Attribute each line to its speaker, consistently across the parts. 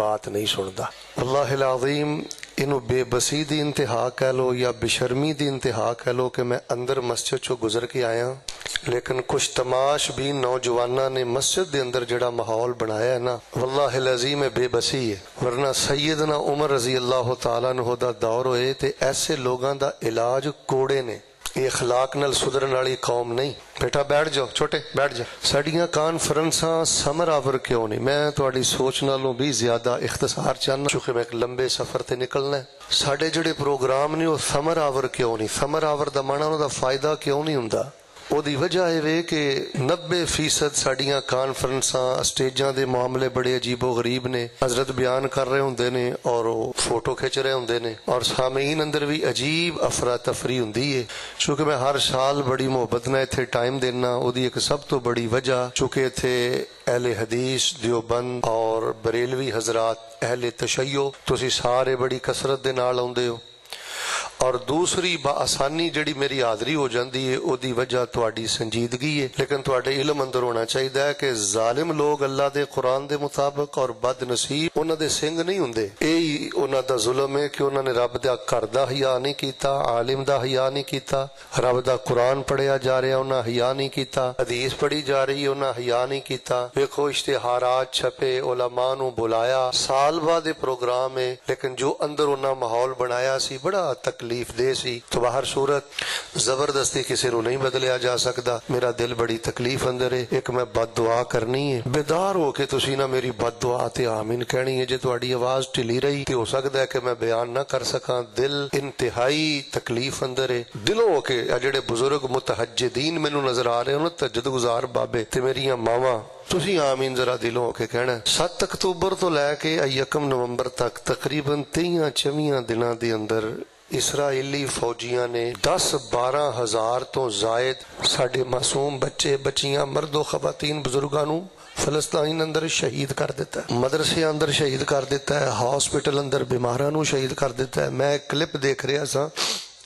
Speaker 1: بات نہیں سنتا۔ اللہ العظیم انہوں بے بسی دی انتہا کہہ لو یا بشرمی دی انتہا کہہ لو کہ میں اندر مسجد چو گزر کے آیا، لیکن کچھ تماش بھی نوجوانہ نے مسجد دے اندر جڑا ماحول بنایا ہے نا، واللہ العظیم بے بسی ہے۔ ورنہ سیدنا عمر رضی اللہ تعالیٰ عنہ دا دور ہوئے تے ایسے لوگاں دا علاج کوڑے نے، یہ اخلاق نال سدرن والی قوم نہیں۔ بیٹا بیٹھ جاؤ، چھوٹے بیٹھ جاؤ۔ ساڈیاں کانفرنساں سمر آور کیوں نہیں؟ میں تہاڈی سوچ نالوں بھی زیادہ اختصار چاہنا، چونکہ میں ایک لمبے سفر تے نکلنا ہے۔ ساڈے جڑے پروگرام نے وہ سمر آور کیوں نہیں؟ سمر آور دا معنی انہاں دا فائدہ کیوں نہیں ہوندا؟ وہ دی وجہ ہے کہ 90% ساڈیاں کانفرنساں سٹیجاں دے معاملے بڑے عجیب و غریب نے، حضرت بیان کر رہے ہوندے نے اور فوٹو کھچ رہے ہوندے نے، اور سامعین اندر بھی عجیب افراتفری ہوندی ہے۔ چونکہ میں ہر سال بڑی محبت نہ ایتھے ٹائم دینا، وہ دی ایک سب تو بڑی وجہ چونکہ ایتھے اہل حدیث دیوبند اور بریلوی حضرات اہل تشیع تسی سارے بڑی کثرت دے نال آوندے ہو، اور دوسری بآسانی جڑی میری حاضری ہو جاندی ہے او دی وجہ تواڈی سنجیدگی ہے۔ لیکن تواڈے علم اندر ہونا چاہیے کہ ظالم لوگ اللہ دے قرآن دے مطابق اور بد نصیب انہاں دے سنگ نہیں ہوندے، یہی انہاں دا ظلم ہے کہ انہاں نے رب دا گھر دا حیا نہیں کیتا، عالم دا حیا نہیں کیتا، رب دا قرآن پڑھیا جا رہا انہاں حیا نہیں کیتا، حدیث پڑھی جا رہی انہاں حیا نہیں کیتا۔ دیکھو اشتہارات چھپے، علماء نو بلایا، سال بعد پروگرام ہے، لیکن جو اندر انہاں ماحول بنایا سی بڑا تکلیف دے سی۔ تو باہر صورت زبردستی کسی نو نہیں بدلیا جا سکتا۔ میرا دل بڑی تکلیف اندر ہے، ایک میں بد دعا کرنی ہے، بیدار ہو کے تسی نہ میری بد دعا تے آمین کہنی ہے۔ جے تہاڈی آواز ٹھلی رہی تے ہو سکتا ہے کہ میں بیان نہ کر سکاں، دل انتہائی تکلیف اندر ہے۔ دلوں ہو کے جڑے بزرگ متہجدین مینوں نظر آ رہے ہو، تہجد گزار بابے تے میریاں ماواں، تسی آمین ذرا دلوں ہو کے کہنا۔ 7 اکتوبر تو لے کے 1 نومبر تک تقریباً 23 دنوں دے اندر اسرائیلی فوجیاں نے 10-12 ہزار تو زائد ساڈے معصوم بچے بچیاں مرد و خواتین بزرگانوں فلسطین اندر شہید کر دیتا ہے، مدرسے اندر شہید کر دیتا ہے، ہاسپٹل اندر بیماراں نو شہید کر دیتا ہے۔ میں ایک کلپ دیکھ رہا سا،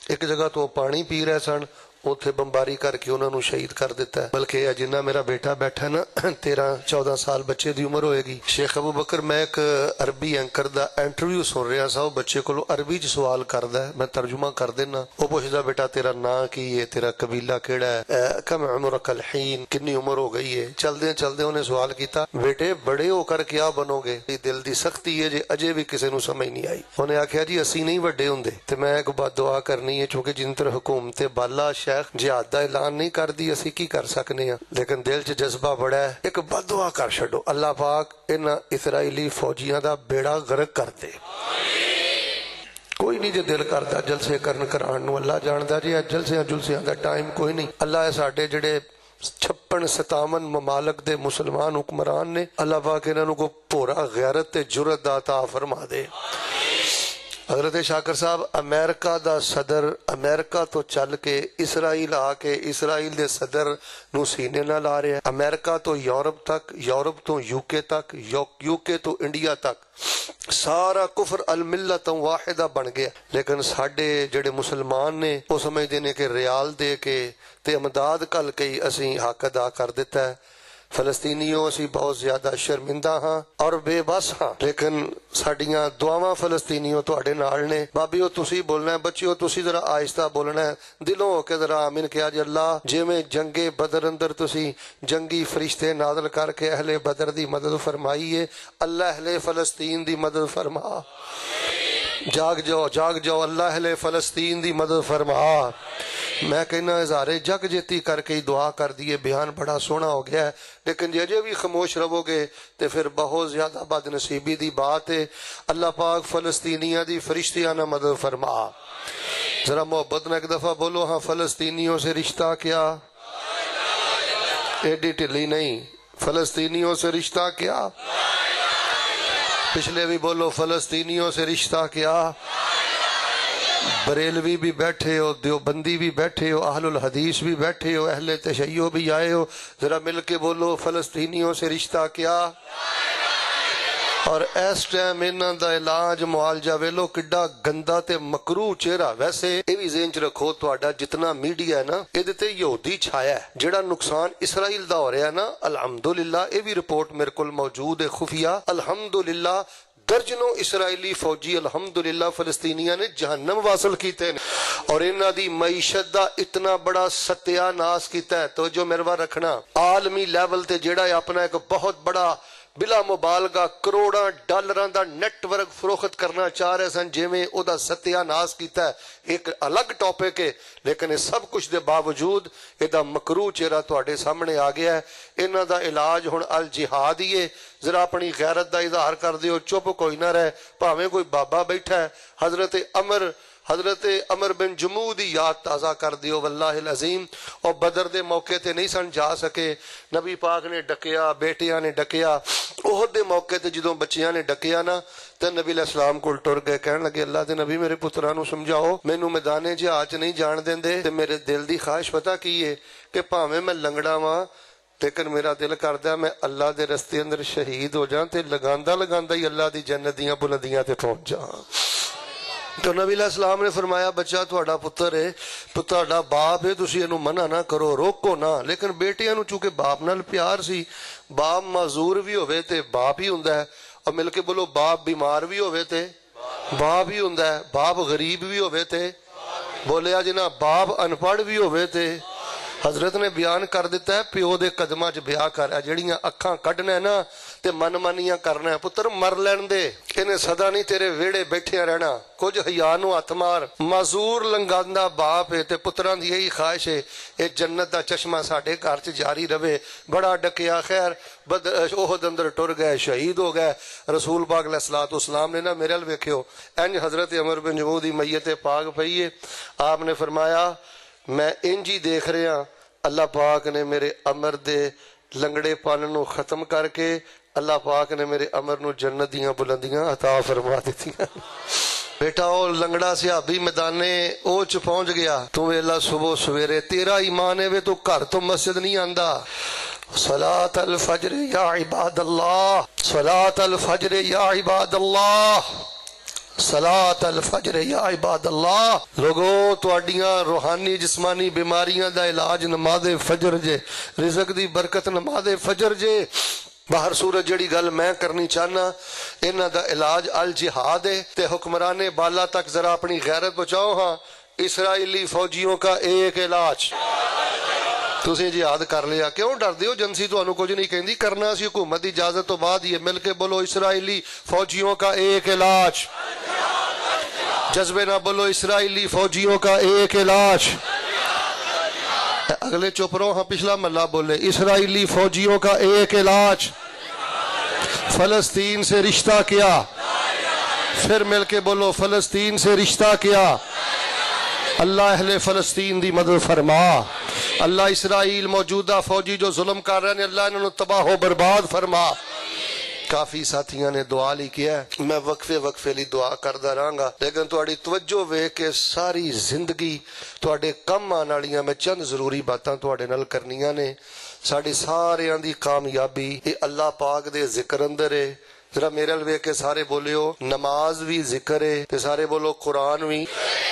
Speaker 1: ایک جگہ تو پانی پی رہے سن، اوتھے بمباری کر کے انہوں نے شہید کر دیتا ہے۔ بلکہ جنہ میرا بیٹا بیٹھا نا 13-14 سال بچے دی عمر ہوئے گی، شیخ ابو بکر، میں ایک عربی اینکر دا انٹرویو سن رہا سا، وہ بچے کو عربی چ سوال کردا ہے، میں ترجمہ کر دینا۔ وہ پوچھدا بیٹا تیرا نام کی ہے، تیرا قبیلہ کیڑا ہے، کم عمرک الحین، کتنی عمر ہو گئی ہے۔ چلدے چلدے انہیں سوال کیتا، بیٹے بڑے ہو کر کیا بنو گے؟ دل دی سختی ہے جی اجے بھی کسی نو سمجھ نہیں آئی۔ انہیں آکھیا جی اسی نہیں وڈے ہوندے۔ تے میں ایک بات دعا کرنی ہے، چونکہ جن طرح حکومت بالا جہاد دا اعلان نہیں کر دی، اسی کی کر سکنے ہیں، لیکن دل چ جذبہ بڑا ہے، ایک بد دعا کر چھڈو، اللہ پاک ان اسرائیلی فوجیاں دا بیڑا غرق کر دے۔ کوئی نہیں جے دل کردا جلسے کرن کران نو، اللہ جاندا جی جلسیاں جلسیاں دا ٹائم کوئی نہیں۔ اللہ ساڈے جڑے 56-57 ممالک دے مسلمان حکمران نے، اللہ پاک انہاں کو پورا غیرت تے جرأت دا عطا فرما دے۔ حضرت شاکر صاحب امریکہ دا صدر امریکہ تو چل کے اسرائیل آ کے اسرائیل دے صدر نو سینے نہ لا رہے ہیں، امریکہ تو یورپ تک، یورپ تو یو کے تک، یو کے تو انڈیا تک، سارا کفر الملت واحدہ بن گیا۔ لیکن ساڈے جڑے مسلمان نے وہ سمجھتے ہیں کہ ریال دے کے تے امداد کل کے اسی حق ادا کر دیتا ہے۔ فلسطینیوں اسی بہت زیادہ شرمندہ ہاں اور بے بس ہاں، لیکن ساڈیاں دعاواں فلسطینیوں تواڈے نال نے۔ بابیو تسی بولنا ہے، بچیو تسی ذرا آہستہ بولنا ہے، دلوں ہو کے ذرا آمین کیا جی اللہ جویں جنگ بدر اندر تسی جنگی فرشتے نازل کر کے اہل بدر دی مدد فرمائی ہے، اللہ اہل فلسطین دی مدد فرما۔ جاگ جاؤ جاگ جاؤ، اللہ اہل فلسطین دی مدد فرما۔ میں کہنا اظہار جگ جیتی کر کے ہی دعا کر دیے، بیان بڑا سونا ہو گیا ہے، لیکن جے بھی خاموش رہو گے تو پھر بہت زیادہ بد نصیبی دی بات ہے۔ اللہ پاک فلسطینیاں دی فرشتیاں نہ مدد فرما۔ ذرا محبت نہ ایک دفعہ بولو ہاں، فلسطینیوں سے رشتہ کیا؟ ایڈی ٹلی نہیں، فلسطینیوں سے رشتہ کیا؟ پچھلے بھی بولو فلسطینیوں سے رشتہ کیا؟ بریلوی بھی بیٹھے ہو، دیوبندی بھی بیٹھے ہو، اہل الحدیث بھی بیٹھے ہو، اہل تشیع بھی آئے ہو، ذرا مل کے بولو فلسطینیوں سے رشتہ کیا؟ اور اس ٹائم انہاں دا علاج معالجہ ویلو کڈا گندا تے مکروہ چہرہ۔ ویسے یہ بھی ذہن چ رکھو تہاڈا جتنا میڈیا ہے نا یہ تے یہودی چھایا ہے، جڑا نقصان اسرائیل دا ہو رہا ہے نا، الحمدللہ یہ بھی رپورٹ میرے کول موجود ہے خفیہ، الحمدللہ درجنوں اسرائیلی فوجی الحمدللہ فلسطینیاں نے جہنم واصل کیتے ہیں اور انہاں دی معیشت دا اتنا بڑا ستیہ ناس کیتا ہے. تو جو میروا رکھنا عالمی لیول تے جیڑا ہے اپنا ایک بہت بڑا بلا مبالغہ کروڑاں ڈالراں دا نیٹ ورک فروخت کرنا چاہ رہے سن جویں او دا ستیہ ناس کیتا ہے. ایک الگ ٹاپک ہے لیکن اس سب کچھ دے باوجود اے دا مکروہ چہرہ تواڈے سامنے آ گیا ہے. انہاں دا علاج ہن الجہاد ہی ہے. ذرا اپنی غیرت دا اظہار کر دیو, چپ کوئی نہ رہے. بھاویں کوئی بابا بیٹھا ہے, حضرت عمر بن جموح دی یاد تازہ کر دیو. واللہ العظیم اور بدر دے موقع تے نہیں سن جا سکے, نبی پاک نے ڈکیا, بیٹیاں نے ڈکیا. احد دے موقع تے جدوں بچیاں نے ڈکیا نا تے نبی علیہ السلام کول ٹر گئے, کہن لگے اللہ دے نبی میرے پتراں نو سمجھاؤ, مینوں میدان جہاد نہیں جان دیندے تے میرے دل دی خواہش پتہ کی ہے کہ بھاویں میں لنگڑا واں لیکن میرا دل کردا میں اللہ دے رستے اندر شہید ہو جاں تے لگاندا لگاندا ہی اللہ دی جنت دیاں بلندیاں تے پہنچ جاں. تو نبی علیہ السلام نے فرمایا بچہ تہاڈا پتر ہے, تہاڈا باپ ہے, تسی اینوں منع نہ کرو, روکو نہ. لیکن بیٹیاں نوں چونکہ باپ نال پیار سی, باپ معذور بھی ہوئے تے باپ ہی ہوندا ہے. اور مل کے بولو, باپ بیمار بھی ہوئے تے باپ ہی ہوندا ہے, باپ غریب بھی ہوئے تے بولیا جنا, باپ ان پڑھ بھی ہوئے تے. حضرت نے بیان کر دیتا ہے پیو دے قدماں چ بیاہ کر, جڑیاں اکھاں کڈنا ہے نا تے من مانیاں کرنا ہے, پتر مر لین دے, انہیں سدا نہیں تیرے ویڑے بیٹھے رہنا, کچھ حیا نو ہاتھ مار. معذور لنگاندا باپ ہے تے پتراں دی یہی خواہش ہے اے جنت دا چشمہ ساڈے گھر چ جاری رہے. بڑا ڈکیا, خیر احد اندر ٹر گئے, شہید ہو گئے. رسول پاک علیہ الصلوۃ والسلام نے نا میرے ال ویکھیو انج حضرت عمر بن جموح دی میت پاک پئی ہے. آپ نے فرمایا میں انج ہی دیکھ رہا, اللہ پاک نے میرے عمر دے لنگڑے پن نو ختم کر کے اللہ پاک نے میرے عمر نو جنت دیاں بلندیاں عطا فرما دیتیاں. بیٹا او لنگڑا صحابی میدانے او چ پہنچ گیا, تو ویلا صبح سویرے تیرا ایمان ہے وے تو گھر تو مسجد نہیں آندا. صلاۃ الفجر یا عباد اللہ, صلاۃ الفجر یا عباد اللہ, صلاۃ الفجر یا عباد اللہ. لوگوں تواڈیاں روحانی جسمانی بیماریاں دا علاج نماز فجر جے, رزق دی برکت نماز فجر جے. باہر صورت جڑی گل میں کرنی چاہنا, انہاں دا علاج الجہاد ہے. تے حکمران بالا تک ذرا اپنی غیرت بچاؤ. ہاں اسرائیلی فوجیوں کا ایک علاج, تسی جہاد کر لیا, کیوں ڈر دیو؟ ایجنسی تانوں کچھ نہیں کہندی, کرنا سی حکومت دی اجازت تو بعد ہی. مل کے بولو, اسرائیلی فوجیوں کا ایک علاج. جذبے نہ بولو, اسرائیلی فوجیوں کا ایک علاج. اگلے چپ رہو, ہاں پچھلا ملہ بولے, اسرائیلی فوجیوں کا ایک علاج. فلسطین سے رشتہ کیا, پھر مل کے بولو, فلسطین سے رشتہ کیا. اللہ اہل فلسطین دی مدد فرما. اللہ اسرائیل موجودہ فوجی جو ظلم کر رہے ہیں, اللہ انہوں تباہ و برباد فرما. کافی ساتھیاں نے دعا لی کیا ہے, میں وقفے لی دعا کردہ رہاں گا, لیکن تواڈی توجہ وے کہ ساری زندگی تواڈے کم آن والیاں میں چند ضروری باتاں تواڈے نال کرنیاں نے. ساڈی ساریاں دی کامیابی یہ اللہ پاک دے ذکر اندر ہے. ذرا میرے لوے کے سارے بولیو, نماز بھی ذکر ہے تے سارے بولو قرآن بھی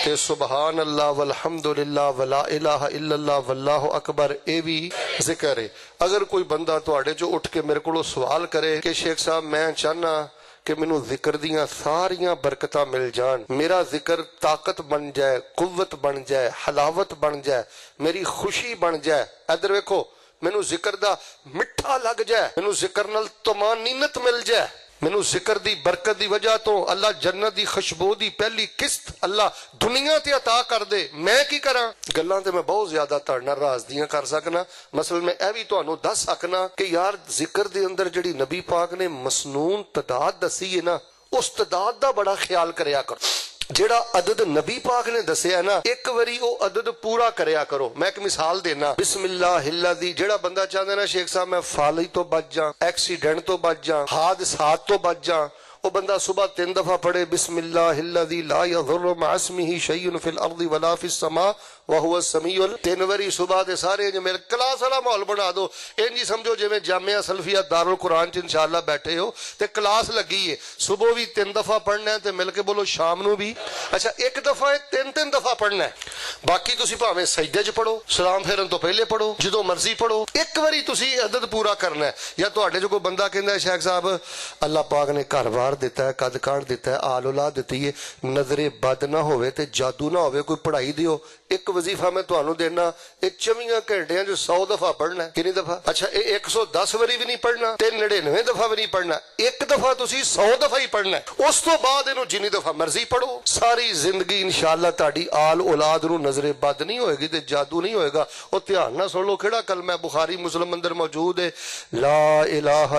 Speaker 1: تے سبحان اللہ والحمدللہ ولا الہ الا اللہ واللہ اکبر اے بھی ذکر ہے. اگر کوئی بندہ تواڈے جو اٹھ کے میرے کو سوال کرے کہ شیخ صاحب میں چاہنا کہ مینوں ذکر دیاں ساریاں برکتاں مل جان, میرا ذکر طاقت بن جائے, قوت بن جائے, حلاوت بن جائے, میری خوشی بن جائے, ادھر ویکھو مینوں ذکر دا مٹھا لگ جائے, مینوں ذکر نال طمانینت مل جائے, مینوں ذکر دی برکت دی وجہ تو اللہ جنت دی خوشبو دی پہلی قسط اللہ دنیا تے عطا کر دے, میں کی کراں؟ گلاں تے میں بہت زیادہ تڑنا راز دیاں کر سکنا. مثلا میں اے بھی تانوں دس سکنا کہ یار ذکر دے اندر جڑی نبی پاک نے مسنون تعداد دسی ہے نا, اس تعداد دا بڑا خیال کریا کرو. جڑا عدد نبی پاک نے دسیا ہے نا, ایک واری او عدد پورا کریا کرو. میں ایک مثال دینا, بسم اللہ الذی, جڑا بندہ چاہتا ہے نا شیخ صاحب میں فالی تو بچ جاں, ایکسیڈنٹ تو بچ جاں, حادثات تو بچ جاں, وہ بندہ صبح 3 دفعہ پڑھے بسم اللہ الذی لا یضر مع اسمہ شیء فی الارض ولا فی السماء وهو السمیع. 3 واری صبح دے سارے جو میرے کلاس والا ماحول بنا دو, ان جی سمجھو جی میں جامعہ سلفیہ دارالقرآن چ انشاءاللہ بیٹھے ہو تے کلاس لگی ہے, صبح بھی 3 دفعہ پڑھنا ہے تے مل کے بولو شام نو بھی. اچھا ایک دفعہ 3 دفعہ پڑھنا ہے, باقی تسی بھاویں سجدے چ پڑھو, سلام پھیرن تو پہلے پڑھو, جدوں مرضی پڑھو, ایک واری تسی عدد پورا کرنا ہے. یا تواڈے جو کوئی بندہ کہندا ہے شیخ صاحب اللہ پاک نے گھر بار ਮਾਰ ਦਿੱਤਾ ਹੈ, ਕੱਦ ਕਾੜ ਦਿੱਤਾ ਹੈ, ਆਲ ਔਲਾਦ ਦਿੱਤੀ ਹੈ, ਨਜ਼ਰੇ ਬਦ ਨਾ ਹੋਵੇ ਤੇ ਜਾਦੂ ਨਾ ਹੋਵੇ, ਕੋਈ ਪੜ੍ਹਾਈ ਦਿਓ। ਇੱਕ ਵਜ਼ੀਫਾ ਮੈਂ ਤੁਹਾਨੂੰ ਦੇਣਾ, ਇਹ 24 ਘੰਟਿਆਂ 'ਚ 100 ਦਫਾ ਪੜ੍ਹਨਾ। ਕਿੰਨੀ ਦਫਾ? ਅੱਛਾ, ਇਹ 110 ਵਾਰੀ ਵੀ ਨਹੀਂ ਪੜ੍ਹਨਾ ਤੇ 99 ਦਫਾ ਵੀ ਨਹੀਂ ਪੜ੍ਹਨਾ, ਇੱਕ ਦਫਾ ਤੁਸੀਂ 100 ਦਫਾ ਹੀ ਪੜ੍ਹਨਾ। ਉਸ ਤੋਂ ਬਾਅਦ ਇਹਨੂੰ ਜਿੰਨੀ ਦਫਾ ਮਰਜ਼ੀ ਪੜ੍ਹੋ। ਸਾਰੀ ਜ਼ਿੰਦਗੀ ਇਨਸ਼ਾਅੱਲਾ ਤੁਹਾਡੀ ਆਲ ਔਲਾਦ ਨੂੰ ਨਜ਼ਰੇ ਬਦ ਨਹੀਂ ਹੋਏਗੀ ਤੇ ਜਾਦੂ ਨਹੀਂ ਹੋਏਗਾ। ਉਹ ਧਿਆਨ ਨਾਲ ਸੁਣ ਲਓ, ਕਿਹੜਾ ਕਲਮਾ ਹੈ, ਬੁਖਾਰੀ ਮੁਸਲਮ ਅੰਦਰ ਮੌਜੂਦ ਹੈ, ਲਾ ਇਲਾਹਾ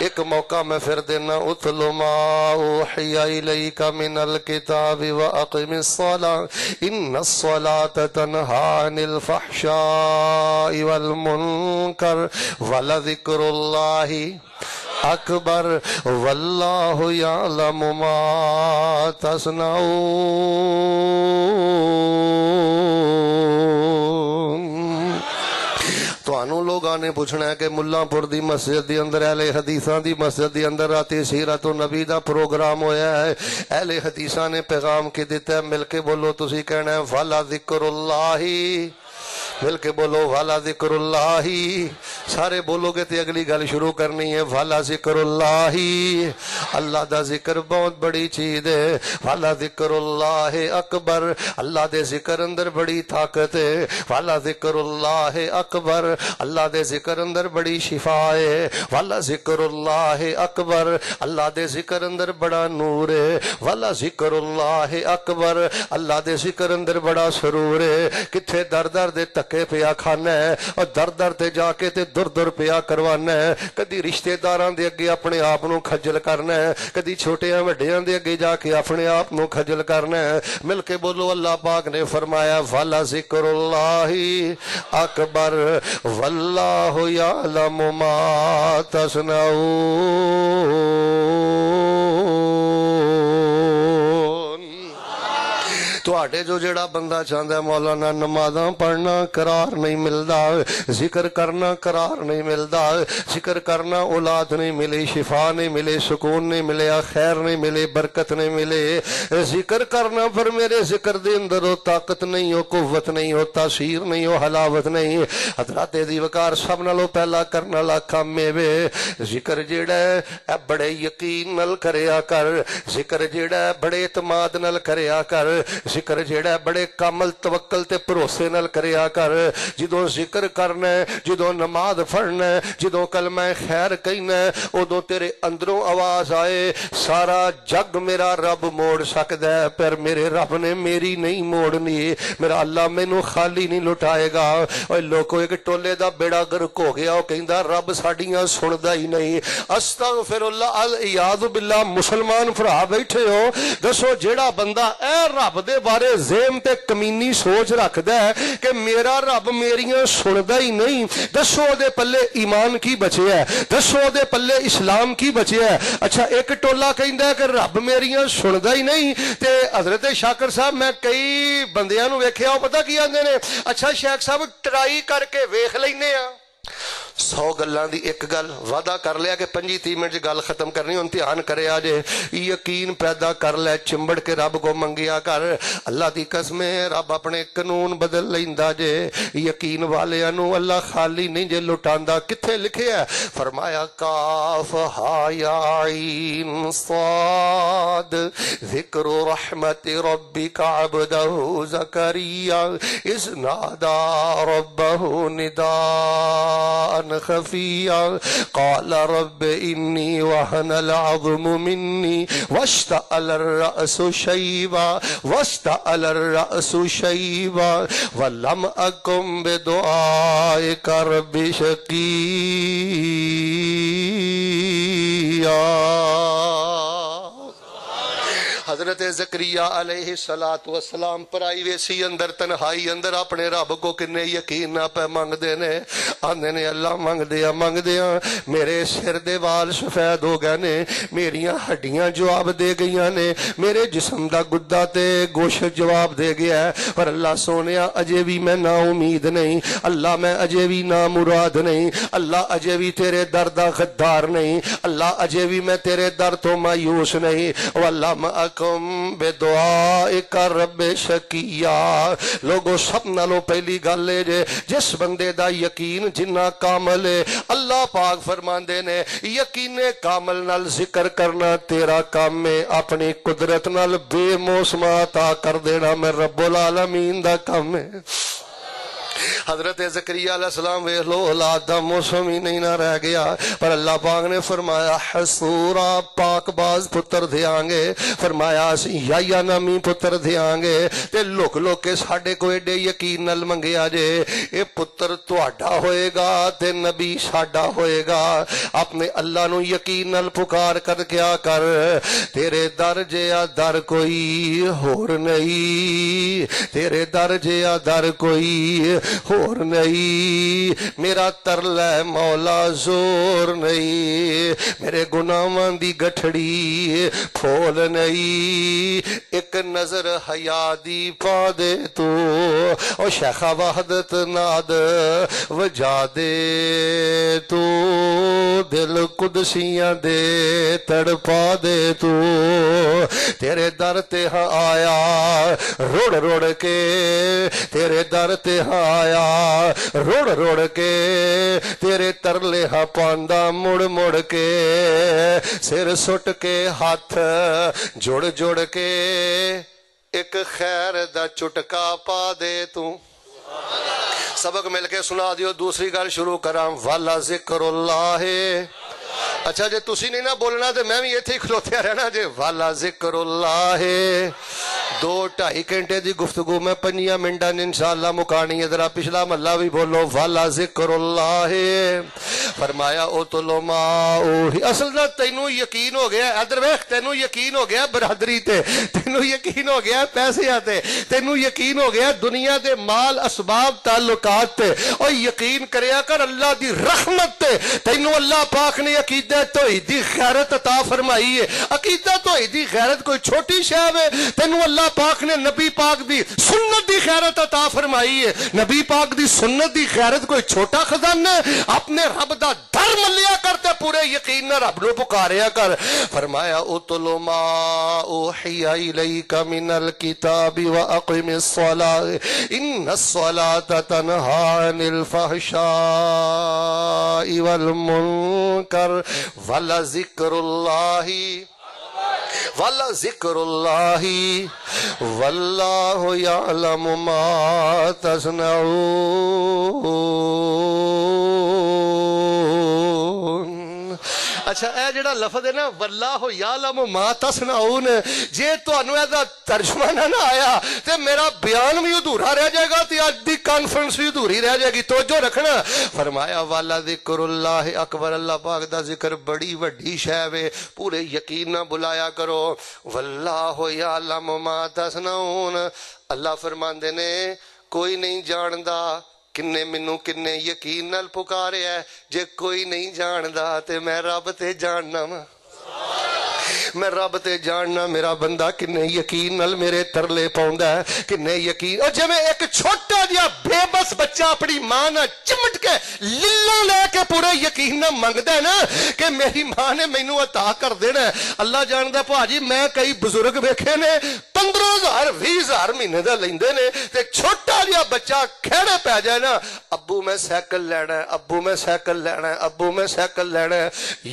Speaker 1: ایک موقع میں پھر دینا، اتل ما اوحی الیک من الکتاب واقم الصلاۃ ان الصلاۃ تنہی عن الفحشاء والمنکر ولذکر اللہ اکبر واللہ یعلم ما تصنعون۔ تو لوگاں نے پوچھنا ہے کہ ملا پور دی مسجد دی اندر اہل حدیثاں دی مسجد دی اندر راتی سیرت النبی دا پروگرام ہویا ہے، اہل حدیثاں نے پیغام کی دیتا ہے، مل کے بولو، تسی کہنا ہے والا ذکر اللہ، مل کے بولو والا ذکر اللہ، سارے بولو گے تے اگلی گل شروع کرنی ہے والا ذکر اللہ، اللہ دا ذکر بہت بڑی چیز ہے، والا ذکر اللہ اکبر، اللہ دے ذکر اندر بڑی طاقت ہے، والا ذکر اللہ اکبر، اللہ دے ذکر اندر بڑی شفا ہے، والا ذکر اللہ اکبر، اللہ دے ذکر اندر بڑا نور ہے، والا ذکر اللہ اکبر، اللہ دے ذکر اندر بڑا سرور ہے۔ کتھے در در دے تکے پیا کھانا ہے اور در در تے جا کے تے در در پیا کروانا ہے، کدی رشتہ داراں دے اگے اپنے آپ نو کھجل کرنا ہے، کدی چھوٹیاں وڈیاں دے اگے جا کے اپنے آپ نو کھجل کرنا ہے۔ مل کے بولو اللہ پاک نے فرمایا والا ذکر اللہ اکبر واللہ یعلم ما تصنعون۔ تواڈے جو جڑا بندہ چاہتا ہے مولانا نمازاں پڑھنا قرار نہیں ملدا، ذکر کرنا قرار نہیں ملدا، ذکر کرنا اولاد نہیں ملی، شفا نہیں ملے، سکون نہیں ملے، خیر نہیں ملے، برکت نہیں ملے، ذکر کرنا پر میرے ذکر دے اندر ہو طاقت نہیں ہو، قوت نہیں ہو، تاثیر نہیں ہو، حلاوت نہیں۔ حضرات دی وقار سب نالوں پہلا کرنا والا کام وے ذکر جیڑا ہے اے بڑے یقین نال کریا کر، ذکر جیڑا ہے بڑے اعتماد نال کریا کر، ذکر جیڑا ہے بڑے کامل توکل تے بھروسے نال کریا کر۔ جدوں ذکر کرنا ہے، جدوں نماز پڑھنا ہے، جدوں کلمہ خیر کہنا ہے، ادوں تیرے اندروں آواز آئے سارا جگ میرا رب موڑ سکدا ہے، پر میرے رب نے میری نہیں موڑنی، میرا اللہ مینوں خالی نہیں لٹائے گا۔ اوے لوکو ایک ٹولے دا بیڑا گرک ہو گیا، وہ کہندا رب ساڈیاں سندا ہی نہیں۔ استغفر اللہ، العیاذ باللہ۔ مسلمان بھرا بیٹھے ہو، دسو جیڑا بندہ اے رب دے بارے ذہن تے کمینی سوچ رکھدا ہے کہ میرا رب میریاں سندا ہی نہیں، دسو دے پلے ایمان کی بچیا ہے، دسو دے پلے اسلام کی بچیا ہے۔ اچھا ایک ٹولا کہندا ہے کہ رب میریاں سندا ہی نہیں، تے حضرت شاکر صاحب میں کئی بندیاں نو ویکھیا، وہ پتہ کی آندے نے، اچھا شیخ صاحب ٹرائی کر کے ویکھ لینے ہاں۔ 100 گلاں دی ایک گل وعدہ کر لیا کہ 25-30 منٹ گل ختم کرنی، امتحان کرے آجے، یقین پیدا کر لے، چمبڑ کے رب کو منگیا کر۔ اللہ دی قسم رب اپنے قانون بدل لیندا جے، یقین والیاں نو اللہ خالی نہیں جے لٹاندا۔ کتھے لکھے ہے؟ فرمایا کاف ہا یا عین صاد ذکر رحمت ربک عبدہ زکریا اذ نادى ربه نداء خفيا قال رب إني وهن العظم مني واشتعل الرأس شيبا ولم أكن بدعائك رب شقيا۔ حضرت زکریا علیہ السلام پرائیویسی اندر تنہائی اندر اپنے رب کو کنے یقین نہ پہ مانگ دینے، آندے نے اللہ مانگ دیا میرے سر دے وال سفید ہو گئے نے، میریاں ہڈیاں جواب دے گئیاں نے، میرے جسم دا گدہ تے گوشت جواب دے گیا ہے، پر اللہ سونیا اجے بھی میں نا امید نہیں، اللہ میں اجے بھی نا مراد نہیں، اللہ اجے بھی تیرے در دا غدار نہیں، اللہ اجے بھی میں تیرے در تو مایوس نہیں، واللہ کم بے دعائک رب شکیا۔ لوگوں سب نالوں پہلی گل ہے جس بندے دا یقین جنہ کامل ہے، اللہ پاک فرماندے نے یقین کامل نال ذکر کرنا تیرا کام میں، اپنی قدرت نال بے موسم عطا کر دینا میں رب العالمین دا کام ہے۔ حضرت زکریا علیہ السلام ویکھ لو اولاد دا موسم ہی نہیں نہ رہ گیا، پر اللہ پاک نے فرمایا حسورا پاک باز پتر دیاں گے، فرمایا اسی یا نامی پتر دیاں گے، تے لک لک کے ساڈے کو ایڈے یقین نال منگیا جے، اے پتر تہاڈا ہوئے گا تے نبی ساڈا ہوئے گا۔ اپنے اللہ نو یقین نال پکار کر کیا کر، تیرے در جیا در کوئی ہور نہیں، تیرے در جیا در کوئی ہور نہیں، میرا ترل ہے مولا زور نہیں، میرے گناہاں دی گٹھڑی پھول نہیں، ایک نظر حیا دی پا دے تو، او شیخہ وحدت ناد وجا دے تو، دل قدسیاں دے تڑپا دے تو، تیرے در تے ہاں آیا روڑ روڑ کے، تیرے در تے ہاں آیا روڑ روڑ کے، تیرے ترلے ہاں پاندا مڑ مڑ کے، سر سٹ کے ہاتھ جوڑ جوڑ کے، ایک خیر دا چٹکا پا دے تو۔ سبق مل کے سنا دیو، دوسری گل شروع کراں، والا ذکر اللہ۔ اچھا جے تسی نہیں نہ بولنا تو میں بھی ایتھے ہی کھلوتے رہنا جے، والا ذکر اللہ۔ 2-2.5 گھنٹے دی گفتگو میں 5 منٹاں انشاءاللہ مکانی ہے، ذرا پچھلا محلہ بھی بولو، والا ذکر اللہ۔ فرمایا او تلو ما اوہی، اصل دا تینوں یقین ہو گیا، ادھر ویکھ تینوں یقین ہو گیا برادری تے، تینوں یقین ہو گیا پیسے آتے، تینوں یقین ہو گیا دنیا دے مال اسباب تعلقات تے، اور یقین کریا کر اللہ دی رحمت تے، تینوں اللہ پاک نے عقیدہ توحیدی غیرت عطا فرمائی ہے۔ عقیدہ توحیدی غیرت کوئی چھوٹی شے ہے، تینوں اللہ پاک نے نبی پاک دی سنت دی غیرت عطا فرمائی ہے۔ نبی پاک دی سنت دی غیرت کوئی چھوٹا خزانہ ہے، اپنے رب دا در ملیا کرتے پورے یقین نہ رب نو پکاریا کر۔ فرمایا اتلو ما اوحی الیک من الکتاب واقم الصلاۃ ان الصلاۃ تنہی عن الفحشاء والمنکر ولذکر اللہ ولذکر اللہ واللہ یعلم ما تصنعون۔ اچھا اے جڑا لفظ ہے نا واللہ یعلم ما تصنعون، جے تانوں ایدا ترجمہ نہ آیا تے میرا بیان بھی ادھورا رہ جائے گا تے اج دی کانفرنس بھی ادھوری رہ جائے گی۔ توجہ رکھنا، فرمایا والا ذکر اللہ اکبر، اللہ پاک دا ذکر بڑی وڈی شے وے، پورے یقین نہ بلایا کرو۔ واللہ یعلم ما تصنعون، اللہ فرماندے نے کوئی نہیں جاندا کنے منو کنے یقین نال پکارے ہے، جے کوئی نہیں جاندا تے میں رب تے جاننا وا، میں رب تے جاننا میرا بندہ کنے یقین نال میرے ترلے پاوندا ہے، کنے یقین۔ اور جویں ایک چھوٹا جہا بے بس بچہ اپنی ماں نال چمٹ کے للا لے کے پورے یقین نال منگدا ہے نا کہ میری ماں نے مینوں عطا کر دینا ہے۔ اللہ جاندا بھاجی میں کئی بزرگ ویکھے نے 15,000 20,000 مہینے دا لیندے نے، تے چھوٹا جہا بچہ کھڑے پہ جائے نا، ابو میں سائیکل لینا ہے، ابو میں سائیکل لینا ہے، ابو میں سائیکل لینا ہے،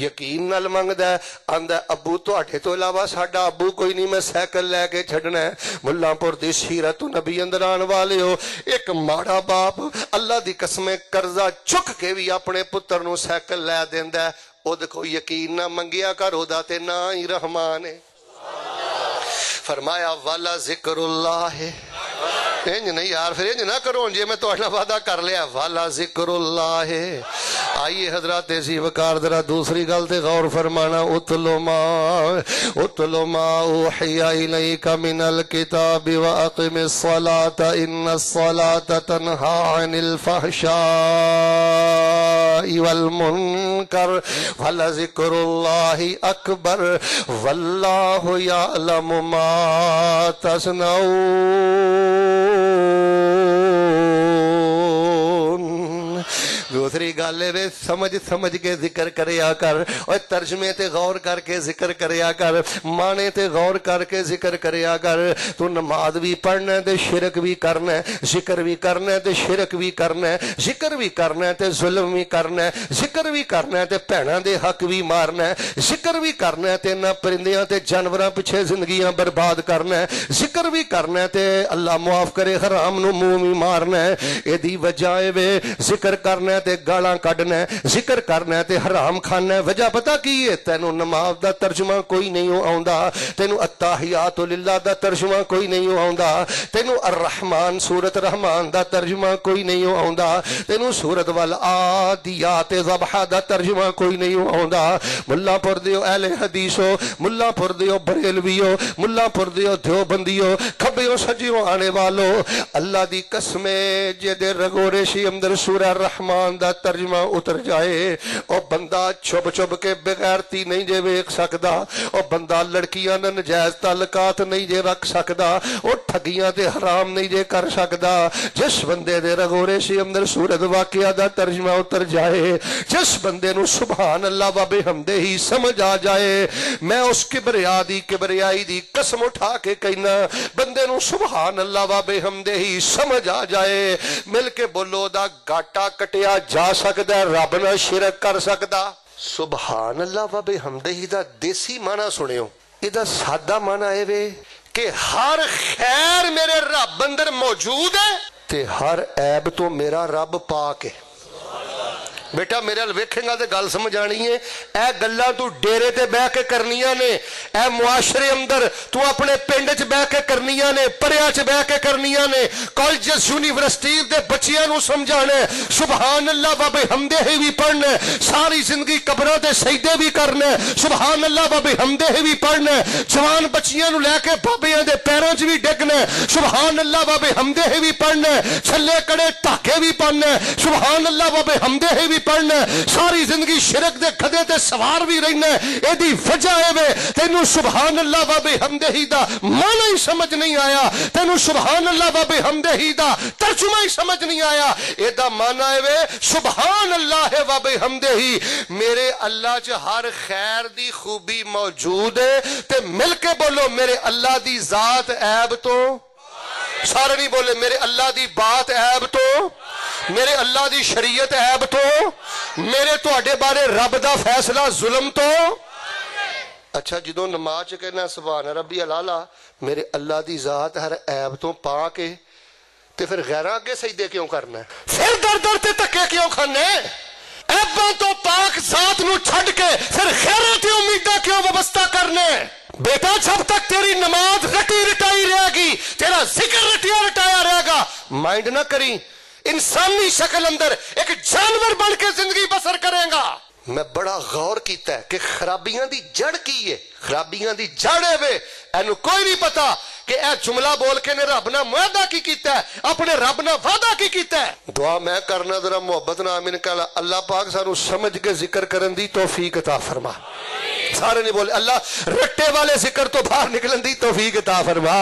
Speaker 1: یقین نال منگدا ہے، آندا ابو تواڈے تو علاوہ ساڈا ابو کوئی نہیں، میں سائیکل لے کے چھڈنا ہے۔ ملا پور دی سیرت نبی اندر آن والے ہو، ایک ماڑا باپ اللہ دی قسم قرضہ چک کے بھی اپنے پتر نو سائیکل لے دیندا ہے، او دیکھو یقین نہ منگیا کر، او دا تے نا ہی رحمان ہے۔ فرمایا والا ذکر اللہ ہے، انج نہیں یار، پھر انج نہ کرو جی میں تہاڈا وعدہ کر لیا، والا ذکر اللہ ہے۔ آئیے حضرات ذی وقار ذرا دوسری گل تے غور فرمانا، اتل ما اوحی الیک من الکتاب واقم الصلاۃ ان الصلاۃ تنہی عن الفحشاء والمنکر ولذکر اللہ اکبر واللہ یعلم ما تصنعون۔ دوسری گل ہے سمجھ کے ذکر کریا کر، اور ترجمے تے غور کر کے ذکر کریا کر، معنی تے غور کر کے ذکر کریا کر۔ تو نماز بھی پڑھنا ہے تے شرک بھی کرنا ہے، ذکر بھی کرنا ہے تے شرک بھی کرنا ہے، ذکر بھی کرنا ہے تے ظلم بھی کرنا ہے، ذکر بھی کرنا ہے تے بھیناں دے حق بھی مارنا ہے، ذکر بھی کرنا ہے تے نہ پرندیاں تے جانوراں پیچھے زندگیاں برباد کرنا ہے، ذکر بھی کرنا ہے تے اللہ معاف کرے حرام نو منہ بھی مارنا ہے۔ اے دی وجہ وے ذکر کرنا ہے تے گالاں کڈنا ہے، ذکر کرنا ہے تے حرام کھانا ہے۔ وجہ پتہ کی ہے؟ تینوں نماز دا ترجمہ کوئی نہیں آوندا، تینوں التحیات للہ دا ترجمہ کوئی نہیں آوندا، تینوں الرحمن سورت رحمان دا ترجمہ کوئی نہیں آوندا، تینوں سورت والعادیات ضبح دا ترجمہ کوئی نہیں آوندا۔ ملا پور دیو اہل حدیثو، ملا پور دیو بریلویو، ملا پور دیو دیوبندیو، کھبیو سجیو آنے والو، اللہ دی قسم جے دے رگوریشی اندر سورہ رحمان دا ترجمہ اتر جائے، او بندہ چھپ چھپ کے بغیرتی نہیں جے ویکھ سکدا، او بندہ لڑکیاں نہ نجائز تعلقات نہیں جے رکھ سکدا، او ٹھگیاں تے حرام نہیں جے کر سکدا۔ جس بندے دے رگوریشی اندر سورت واقعہ دا ترجمہ اتر جائے، جس بندے نو سبحان اللہ و بحمدہ ہی سمجھ آ جائے، میں اس کبریائی دی قسم اٹھا کے کہنا، بندے نو سبحان اللہ و بحمدہ ہی سمجھ آ جائے، مل کے بولو دا گاٹا کٹیا جا سکدا ہے، رب نہ شرک کر سکدا۔ سبحان اللہ و بحمدہ ہی دا دیسی معنی سنیو، یہ سادہ معنی ہے وے کہ ہر خیر میرے رب اندر موجود ہے تے ہر عیب تو میرا رب پاک ہے۔ بیٹا میرے ال ویکھیں گا تے گل سمجھ آنی ہے، اے گلاں تو ڈیرے تے بہ کے کرنیاں نے، اے معاشرے اندر تو اپنے پنڈ چ بہ کے کرنیاں نے، پریا چ بہ کے کرنیاں نے، کالجز یونیورسٹی دے بچیاں نو سمجھانا ہے، سبحان اللہ و بحمدہ بھی پڑھنا ہے، ساری زندگی قبراں تے سجدے بھی کرنا ہے، سبحان اللہ و بحمدہ بھی پڑھنا ہے، جوان بچیاں نو لے کے بابیاں دے پیراں چ بھی ڈگنا ہے، سبحان اللہ و بحمدہ بھی پڑھنا ہے، چھلے کڑے ٹاکے بھی پڑھنا ہے، سبحان اللہ و بحمدہ بھی پڑھنا ہے، ساری زندگی شرک دے کھدے تے سوار بھی رہنا ہے۔ اے دی وجہ ہے وے تینوں سبحان اللہ و بحمدہ دا معنی ہی سمجھ نہیں آیا، تینوں سبحان اللہ و بحمدہ دا ترجمہ ہی سمجھ نہیں آیا۔ اے دا معنی ہے وے سبحان اللہ و بحمدہ، میرے اللہ چ ہر خیر دی خوبی موجود ہے، تے مل کے بولو میرے اللہ دی ذات عیب تو، سارے نہیں بولے میرے اللہ دی بات عیب تو، میرے اللہ دی شریعت عیب تو، میرے تواڈے بارے رب دا فیصلہ ظلم تو۔ اچھا جدوں نماز کہنا سبحان ربی الاعلیٰ میرے اللہ دی ذات ہر عیب تو پاک ہے، تے پھر غیراں اگے سجدے کیوں کرنا ہے؟ پھر در در تے تکے کیوں کھانے؟ عیباں تو پاک ذات نو چھڈ کے پھر خیراں تے امیداں کیوں وابستہ کرنے؟ بیٹا جب تک تیری نماز رٹی رٹائی رہے گی، تیرا ذکر رٹیا رٹایا رہے گا، مائنڈ نہ کری انسانی شکل اندر ایک جانور بن کے زندگی بسر کرے گا۔ میں بڑا غور کیتا ہے کہ خرابیاں دی جڑ کی ہے، خرابیاں دی جڑ ہے وے اینو کوئی نہیں پتا کہ اے جملہ بول کے نے رب نہ معاہدہ کی کیتا ہے، اپنے رب نہ وعدہ کی کیتا ہے۔ دعا میں کرنا ذرا محبت نہ آمین کہلا، اللہ پاک سانو سمجھ کے ذکر کرن دی توفیق عطا فرما۔ سارے نہیں بولے اللہ رٹے والے ذکر تو باہر نکلن دی توفیق عطا فرما۔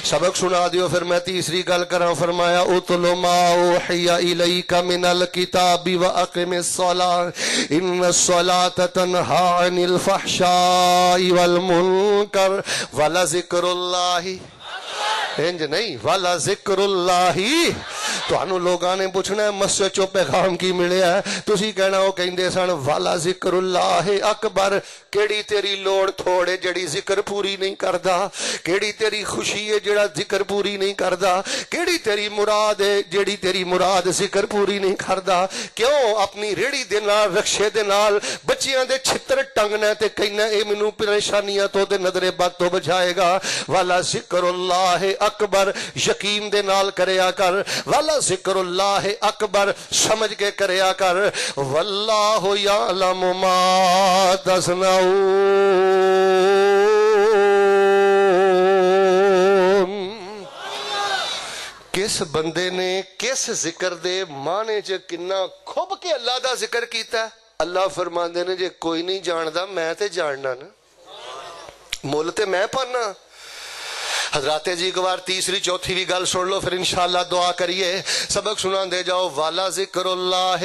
Speaker 1: سبق سنا دیو پھر میں تیسری گل کراں، فرمایا اتل ما اوحی الیک من الکتاب واقم الصلاۃ ان الصلاۃ تنہی عن الفحشاء والمنکر ولذکر اللہ، انج نہیں والا ذکر اللہ۔ تو لوگاں نے پوچھنا ہے مسجد چو پیغام کی ملے ہے، تسی کہنا وہ کہندے سن والا ذکر اللہ اکبر۔ کیڑی تیری لوڑ تھوڑے جڑی ذکر پوری نہیں کردا، کیڑی تیری خوشی ہے جڑا ذکر پوری نہیں کردا، کیڑی تیری مراد ہے جڑی تیری مراد ذکر پوری نہیں کردا؟ کیوں اپنی ریڑی دے نال رکشے دے نال بچیاں دے چھتر ٹنگنا تے کہنا اے مینوں پریشانیاں تو تے نظر بد تو بچائے گا۔ والا ذکر اللہ اکبر یقین دے نال کریا کر، والا ذکر اللہ اکبر سمجھ کے کریا کر۔ واللہ یعلم ما تصنعون، کس بندے نے کس ذکر دے معنی چ کنا کھب کے اللہ دا ذکر کیتا ہے۔ اللہ فرماندے نے جے کوئی نہیں جاندا میں تے جاننا نا، مول تے میں پانا۔ حضرات جی ایک بار تیسری چوتھی بھی گل سن لو پھر انشاءاللہ دعا کریے۔ سبق سنا دے جاؤ، والا ذکر اللہ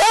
Speaker 1: 2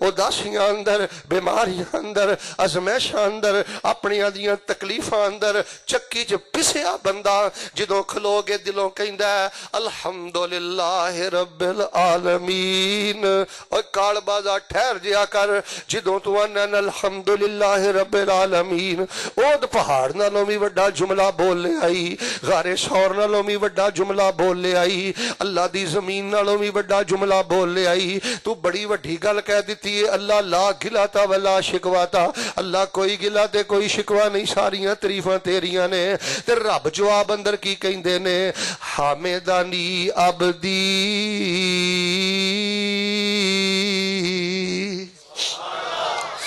Speaker 1: اداسیاں اندر بیماریاں اندر ازمائشاں اندر اپنیاں دیاں تکلیفاں اندر چکی چ پسیا بندہ جدوں کھلو کے دلوں کہندا ہے الحمدللہ رب العالمین۔ اور کال بازا ٹھہر جیا کر جدوں تو انن الحمدللہ رب العالمین اود پہاڑ نالوں بھی وڈا جملہ بول لے آئی، غار شور نالوں بھی وڈا جملہ بول لے آئی، اللہ دی زمین نالوں بھی وڈا جملہ بول لے آئی۔ تو بڑی وڈی گل کہہ دیتی ہے اللہ لا گلا تا ولا شکوا تا، اللہ کوئی گلا تے کوئی شکوا نہیں، ساریاں تعریفاں تیریاں نے۔ تے رب جواب اندر کی کہندے نے حامدانی عبدی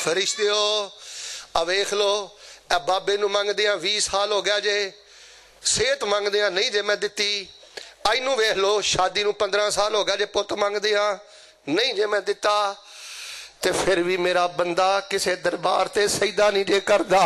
Speaker 1: فرشتے ہو اویخ لو اے بابے نو منگ دیاں 20 سال ہو گیا جے، صحت منگ دیاں نہیں جے میں دتی، آئی نو ویخ لو شادی نو 15 سال ہو گیا جے پت منگ دیاں نہیں جے میں دتا، تے پھر بھی میرا بندہ کسے دربار تے سجدہ نہیں جے کردا،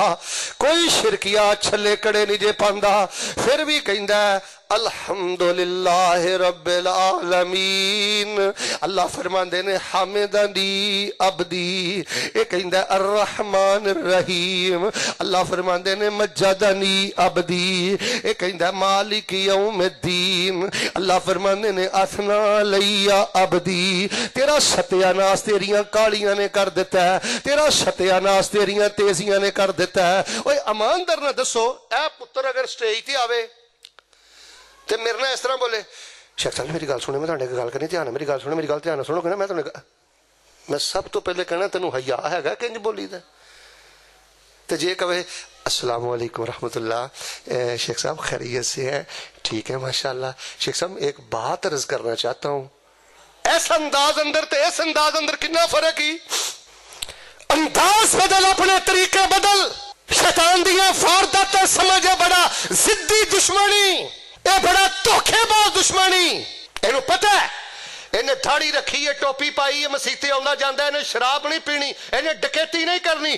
Speaker 1: کوئی شرکیہ چھلے کڑے نہیں جے پاندا، پھر بھی کہندا ہے الحمدللہ رب العالمین۔ اللہ فرماندے نے حامدنی عبدی، یہ کہندا ہے الرحمن الرحیم۔ اللہ فرماندے نے مجدنی عبدی، یہ کہندا ہے مالک یوم الدین۔ اللہ فرماندے نے اثنا علی عبدی، تیرا ستیہ ناس تیریاں کالیاں نے کر دیتا ہے، تیرا ستیہ ناس تیریاں تیزیاں نے کر دیتا ہے۔ اوے اماندار نہ دسو اے پتر اگر سٹیج تے آوے تے میرے نہ اس طرح بولے شیخ صاحب میری گل سنے، میں تہاڈے گل کرنی دھیان میری گل سنے، میری گل دھیان سنو، کہنا میں سب تو پہلے کہنا تینوں حیا ہے کہ انج بولی دا؟ تے جے کہے السلام علیکم ورحمۃ اللہ، شیخ صاحب خیریت سے ہیں؟ ٹھیک ہے ماشاءاللہ۔ شیخ صاحب ایک بات عرض کرنا چاہتا ہوں، ایس انداز اندر تے اس انداز اندر کتنا فرق ہی، انداز بدل، اپنے طریقے بدل، شیطان دیاں فاردات سمجھے بڑا ضدی دشمنی، اے بڑا دھوکھے باز دشمنی، اینو پتہ ہے انہیں دھاڑی رکھی ہے، ٹوپی پائی ہے، مسیتے آندا جاندا ہے، انہیں شراب نہیں پینی، انہیں ڈکیتی نہیں کرنی،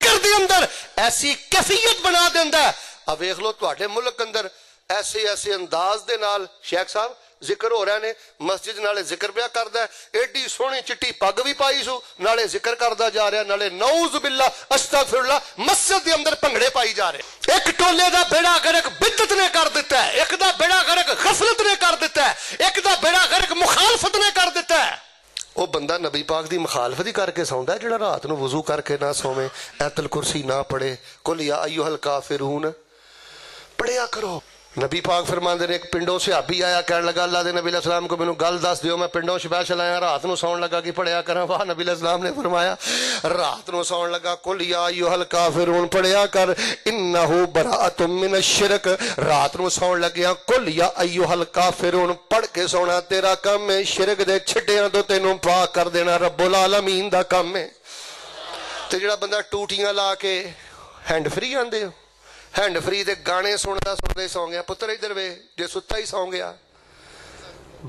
Speaker 1: کر دی اندر ایسی کیفیت بنا دیندا ہے۔ اب ویکھ لو تواڈے ملک اندر ایسے انداز دے نال شیخ صاحب ذکر ہو رہے نے، مسجد نالے ذکر پیا کردا ہے، ایڈی سونی چٹی پگ بھی پائی سو، نالے ذکر کردا جا رہا، نالے نعوذ باللہ استغفر اللہ مسجد دے اندر بھنگڑے پائی جا رہے۔ ایک ٹولے دا بیڑا غرق بدعت نے کر دیتا ہے، ایک دا بیڑا غرق غفلت نے کر دیتا ہے، ایک دا بیڑا غرق مخالفت نے کر دیتا ہے۔ وہ بندہ نبی پاک دی مخالفت ہی کر کے سوندا ہے جڑا رات نو وضو کر کے نہ سوویں، ایت الکرسی نہ پڑھے، قل یا ایھا الکافرون پڑھیا کرو۔ نبی پاک فرماندے نے ایک پنڈوں سے صحابی آیا، کہنے لگا اللہ دے نبی علیہ السلام کو مینوں گل دس دیو، میں پنڈوں سپیشل آیا، رات نو سون لگا کہ پڑھیا کراں۔ واہ، نبی علیہ السلام نے فرمایا رات نو سون لگا قل یا ایھا الکافرون پڑھیا کر، انہ براءۃ من الشرک، رات نو سون لگیا قل یا ایھا الکافرون پڑھ کے سونا تیرا کام ہے، شرک دے چھڈیاں تو تینوں پاک کر دینا رب العالمین دا کام ہے۔ تے جڑا بندہ ٹوٹیاں لا کے ہینڈ فری آندے ہو، ہینڈ فری دے گانے سنتا سنتے سو گیا، پتر ادھر وے جے ستا ہی سو گیا،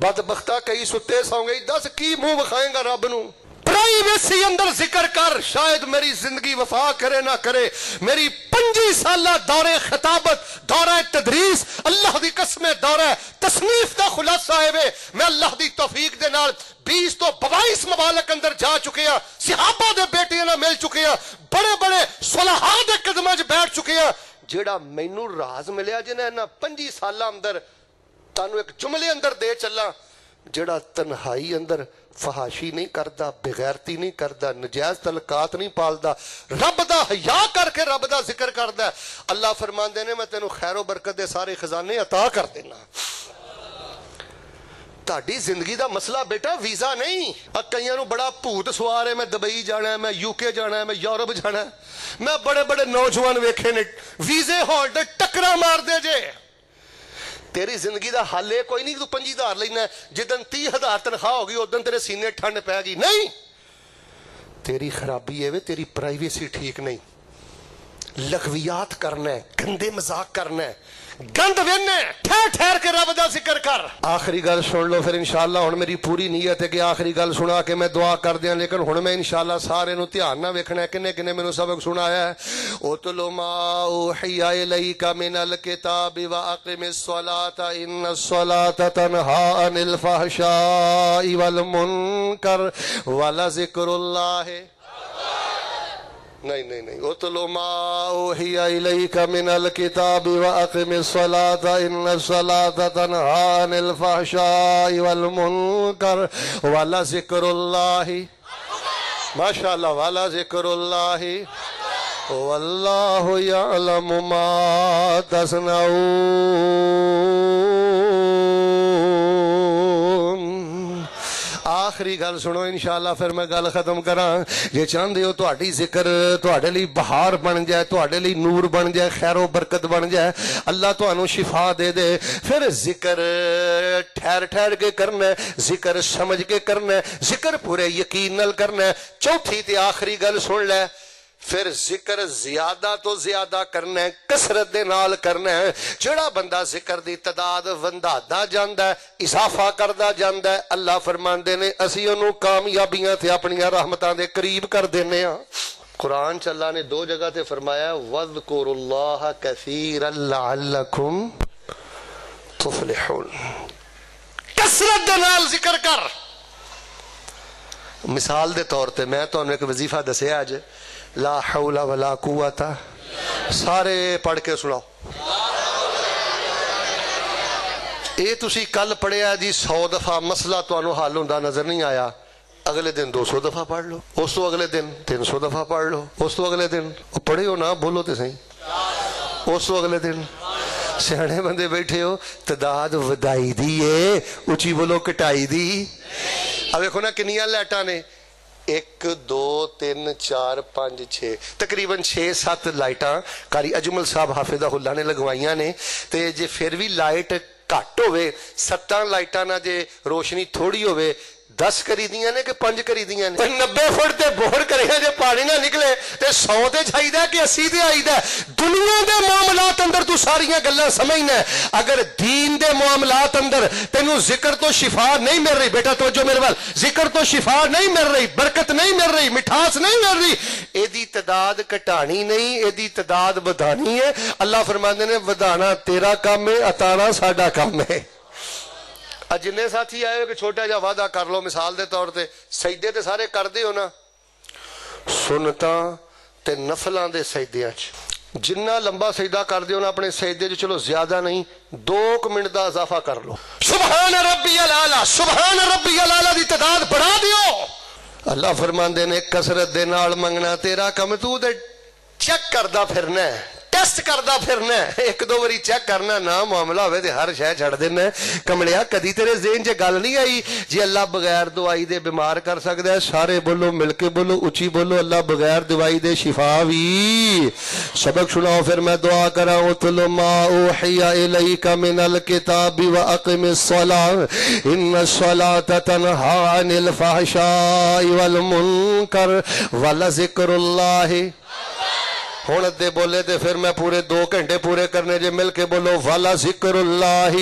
Speaker 1: بدبختہ کئی ستے سو گئی، دس کی منہ بکھائیں گا رب نو؟ پرائیویسی اندر ذکر کر، شاید میری زندگی وفا کرے نہ کرے، میری 25 سالہ دورے خطابت، دورہ تدریس، اللہ دی قسم دورہ تصنیف دا خلاصہ ہے وے، میں اللہ دی توفیق دے نال 20 تو 22 ممالک اندر جا چکے ہیں، صحابہ دے بیٹیاں نال مل چکے ہیں، بڑے بڑے صلحاء دے قدماں وچ بیٹھ چکے ہیں۔ جیڑا مینوں راز ملیا جنہیں نا 25 سالہ اندر تانوں ایک جملے اندر دے چلا، جیڑا تنہائی اندر فحاشی نہیں کردا، بغیرتی نہیں کردا، نجائز تعلقات نہیں پالدا، رب دا حیا کر کے رب دا ذکر کردا ہے، اللہ فرماندے نے میں تینوں خیر و برکت دے سارے خزانے عطا کر دینا۔ تہاڈی زندگی دا مسئلہ بیٹا ویزا نہیں۔ کئیاں نوں بڑا بھوت سوار ہے، میں دبئی جانا ہے، میں یو کے جانا ہے، میں یورپ جانا ہے، میں بڑے بڑے نوجوان ویکھے نے ویزے ہون تے ٹکرا مار دے جے۔ تیری زندگی دا حل ہے کوئی نہیں تو 25,000 لینا ہے، جدن 30,000 تنخواہ ہوگی ادن تیرے سینے ٹھنڈ پے گی، نہیں۔ تیری خرابی ہے وے تیری پرائیویسی ٹھیک نہیں، لغویات کرنا ہے, گندے مذاق کرنا ہے, گند وینے ٹھہر ٹھہر کے رب دا ذکر کر. آخری گل سن لو پھر انشاءاللہ. ہن میری پوری نیت ہے کہ آخری گل سنا کے میں دعا کر دیاں, لیکن ہن میں انشاءاللہ سارے نو دھیان نہ ویکھنا ہے کنے کنے مینوں سبق سنایا ہے. اتل ما اوحی الیک من الکتاب واقم الصلاۃ ان الصلاۃ تنہی عن الفحشاء والمنکر ولذکر اللہ. نہیں اتلو ما اوحی الیک من الکتاب واقم الصلاۃ ان الصلاۃ تنہی عن الفحشاء والمنکر ولذکر اللہ. ماشاءاللہ. ولذکر اللہ واللہ یعلم ما تصنعون. آخری گل سنو انشاءاللہ پھر میں گل ختم کراں. جے چاہندے ہو تہاڈی ذکر تہاڈے لئی بہار بن جائے, تہاڈے لئی نور بن جائے, خیر و برکت بن جائے, اللہ تہانوں شفا دے دے, پھر ذکر ٹھہر ٹھہر کے کرنا ہے, ذکر سمجھ کے کرنا ہے, ذکر پورے یقین نال کرنا ہے. چوتھی تے آخری گل سن لے, پھر ذکر زیادہ تو زیادہ کرنا ہے, کثرت دے نال کرنا ہے. جڑا بندہ ذکر دی تعداد ودھادا جاندا ہے, اضافہ کردا جاندا ہے, اللہ فرماندے نے اسی اونوں کامیابیاں تے اپنی رحمتاں دے قریب کر دینے ہاں. قرآن چ اللہ نے دو جگہ تے فرمایا وَاذْكُرُوا اللَّهَ كَثِيرًا لَعَلَّكُمْ تُفْلِحُونَ. کثرت دے نال ذکر کر. مثال دے طور تے میں تانوں ایک وظیفہ دسیا اج, لا حول ولا قوت, سارے پڑھ کے سناؤ. اے تسی کل پڑھیا جی 100 دفعہ, مسئلہ تانوں حل ہوندا نظر نہیں آیا, اگلے دن 200 دفعہ پڑھ لو, اس تو اگلے دن 300 دفعہ پڑھ لو, اس تو اگلے دن پڑھے ہو نا, بولو تے صحیح, اس تو اگلے دن. سیانے بندے بیٹھے ہو, تعداد ودائی دی ہے, اچھی بولو کٹائی دی. اب دیکھو نا کنیاں لائٹاں نے, 1 2 3 4 5 6 تقریباً 6-7 لائٹاں قاری اجمل صاحب حافظہ اللہ نے لگوائیاں نے. تے جے پھر بھی لائٹ گھٹ ہوئے, 7 لائٹاں نہ جے روشنی تھوڑی ہوئے, 10 کری دیاں نے کہ 5 کری دیاں نے. 90 فٹ تے بور کرے جے پانی نہ نکلے تے 100 تے چاہیدا کہ 80 تے آئیدا. دنیا دے معاملات اندر تو ساریاں گلاں سمجھنا ہے. اگر دین دے معاملات اندر تینوں ذکر تو شفا نہیں مل رہی, بیٹا توجہ میرے وال, ذکر تو شفا نہیں مل رہی, برکت نہیں مل رہی, مٹھاس نہیں مل رہی, ایدی تعداد کٹانی نہیں, ایدی تعداد بدھانی ہے. اللہ فرماندے نے ودھانا تیرا کام ہے, عطانا ساڈا کام ہے. جنے ساتھی آئے ہو کہ چھوٹا جا وعدہ کر لو, مثال دے طور تے سجدے تے سارے کر دے ہو نا, سنتاں تے نفلاں دے سجدیاں چ جنہ لمبا سجدہ کر دے ہو نا اپنے سجدے چ, چلو زیادہ نہیں 2 منٹ دا اضافہ کر لو. سبحان ربی الاعلی, سبحان ربی الاعلی دی تعداد بڑھا دیو. اللہ فرماندے نے کثرت دے نال منگنا تیرا کم, تو دے چیک کردا پھرنا ہے, ٹیسٹ کردا پھرنا ہے. 1-2 باری چیک کرنا نہ معاملہ ہوئے تے ہر شے چھڑ دینا. کملیا کدی تیرے ذہن چ گل نہیں آئی جی اللہ بغیر دوائی دے بیمار کر سکدا ہے؟ سارے بولو, مل کے بولو, اچھی بولو, اللہ بغیر دوائی دے شفا وی. سبق سناؤ پھر میں دعا کراں. اتل ما اوحی الیک من الکتاب واقم الصلاۃ ان الصلاۃ تنہی عن الفحشاء والمنکر ولذکر اللہ. ہوں ادے بولے تے پھر میں پورے 2 گھنٹے پورے کرنے جے, مل کے بولو والا ذکر اللہ.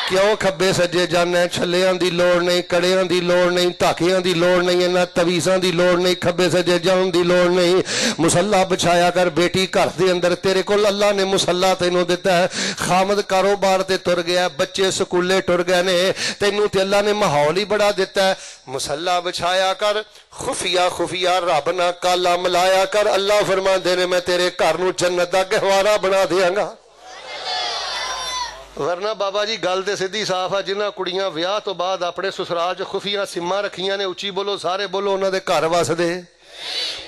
Speaker 1: کیوں کھبے سجے جانا ہے؟ چھلیاں دی لوڑ نہیں, کڑیاں دی لوڑ نہیں, دھاکیاں دی لوڑ نہیں, نہ تویزاں دی لوڑ نہیں, کھبے سجے جان دی لوڑ نہیں. مصلا بچھایا کر بیٹی گھر دے اندر, تیرے کول اللہ نے مصلا تینوں دیتا ہے. خامد کاروبار تے تر گیا, بچے سکولے ٹر گئے نے, تینوں تے اللہ نے ماحول ہی بڑا دیتا ہے. مصلا بچھایا کر, خفیہ خفیہ رب نہ کالا ملایا کر. اللہ فرماندے نے میں تیرے گھر نو جنت دا گہوارہ بنا دیاں گا. ورنہ بابا جی گل تے سیدھی صاف ہے, جنہ کڑیاں ویاہ تو بعد اپنے سسرال چ خفیہ سماں رکھیاں نے, اچھی بولو سارے بولو, انہاں دے گھر وسدے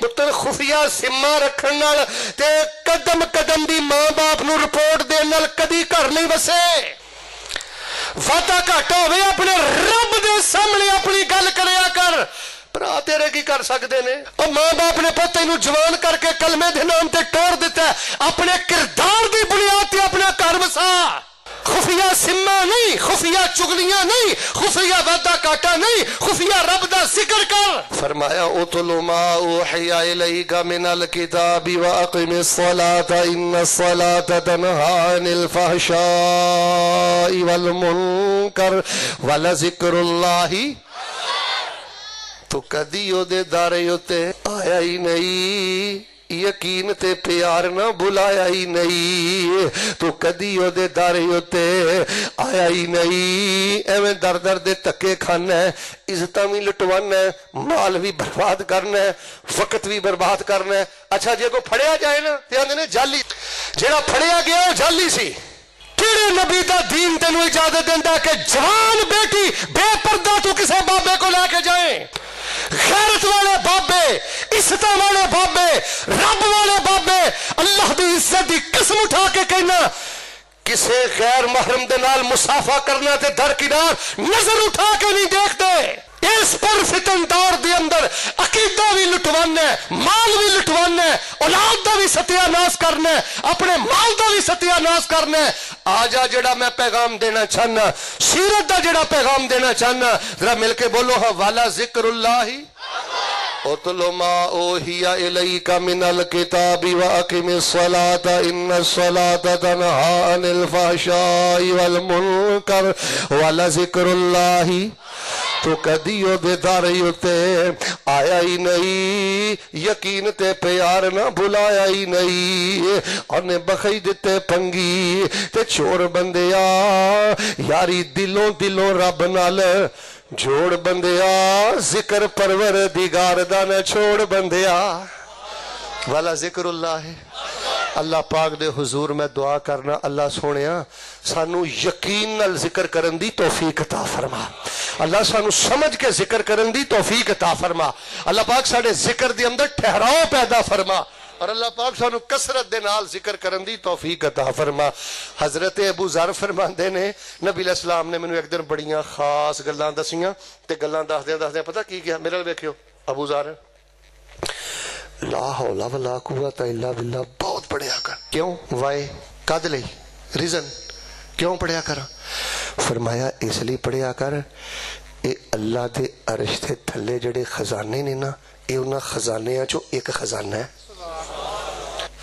Speaker 1: پتر خفیہ سماں رکھن نال تے قدم قدم دی ماں باپ نو رپورٹ دین نال کدی گھر نہیں وسے. وعدہ گھٹ ہوے اپنے رب دے سامنے اپنی گل کریا کر. برا تیرے کی کر سکتے نے؟ اور ماں باپ نے پوتے نو جوان کر کے کلمے دے نام تے ٹور دیتا ہے, اپنے کردار دی بنیاد تے اپنا گھر وسا. خفیہ سما نہیں، خفیہ چگلیاں نہیں، خفیہ وعدہ کاٹا نہیں، خفیہ رب دا ذکر کر. فرمایا اتل ما اوحی الیک من الکتاب واقم الصلاۃ ان الصلاۃ تنہی عن الفحشاء والمنکر ولذکر اللہ. تو کدی او دے دارے اتے آیا ہی نہیں، یقین تے پیار نہ بلایا ہی نہیں، تو کدی او دے دارے اتے آیا ہی نہیں. ایویں در در دے تکے کھانا ہے، عزتاں بھی لٹوانا ہے، مال بھی برباد کرنا ہے، وقت بھی برباد کرنا ہے. اچھا جے کو پھڑیا جائے نا تے آندے نے جعلی، جیڑا پھڑیا گیا وہ جعلی سی. کیڑے نبی دا دین تینوں اجازت دیندا کہ جوان بیٹی بے پردہ تو کسے بابے کو لے کے جائیں؟ غیرت والے بابے، عزت والے بابے، رب والے بابے، اللہ دی عزت دی قسم اٹھا کے کہنا کسے غیر محرم دے نال مسافہ کرنا تے درکنار نظر اٹھا کے نہیں دیکھتے. اس پر فتن دور دے اندر عقیدہ بھی لٹوانا ہے، مال بھی لٹوانا ہے، اولاد دا بھی ستیہ ناس کرنا ہے، اپنے مال دا بھی ستیہ ناس کرنا ہے. آجا جڑا میں پیغام دینا چاہنا، سیرت دا جڑا پیغام دینا چاہنا، ذرا مل کے بولو ہاں. والا ذکر اللہ اتل ما اوحی الیک من الکتاب واقم الصلاۃ ان الصلاۃ تنہی عن الفحشاء والمنکر ولذکر اللہ. تو کدی او دے دارے اتے آیا ہی نہیں، یقین تے پیار نہ بلایا ہی نہیں. انہیں بخی دیتے پنگی تے چور بندیا یاری دلوں دلوں رب نال جوڑ بندیا، ذکر پروردگار دا نہ چھوڑ بندیا. والا ذکر اللہ ہے. اللہ پاک دے حضور میں دعا کرنا اللہ سونیا سانو یقین نال ذکر کرن دی توفیق عطا فرما. اللہ سانو سمجھ کے ذکر کرن دی توفیق عطا فرما. اللہ پاک ساڑے ذکر دی اندر ٹھہراؤ پیدا فرما، اور اللہ پاک سانو کسرت دے نال ذکر کرن دی توفیق عطا فرما. حضرت ابو ذر فرماندے نے نبی علیہ السلام نے مینوں ایک دن بڑیاں خاص گلاں دسیاں تے گلاں دسدے پتہ کی کیا میرے ویکھیو. ابو ذر لا حول ولا قوت الا باللہ بہت پڑھیا کر. کیوں؟ وائے کد لئی ریزن کیوں پڑھیا کر؟ فرمایا اس لیے پڑھیا کر اے اللہ دے عرش دے تھلے جڑے خزانے نے نا اے انہاں خزانیاں چو ایک خزانہ ہے.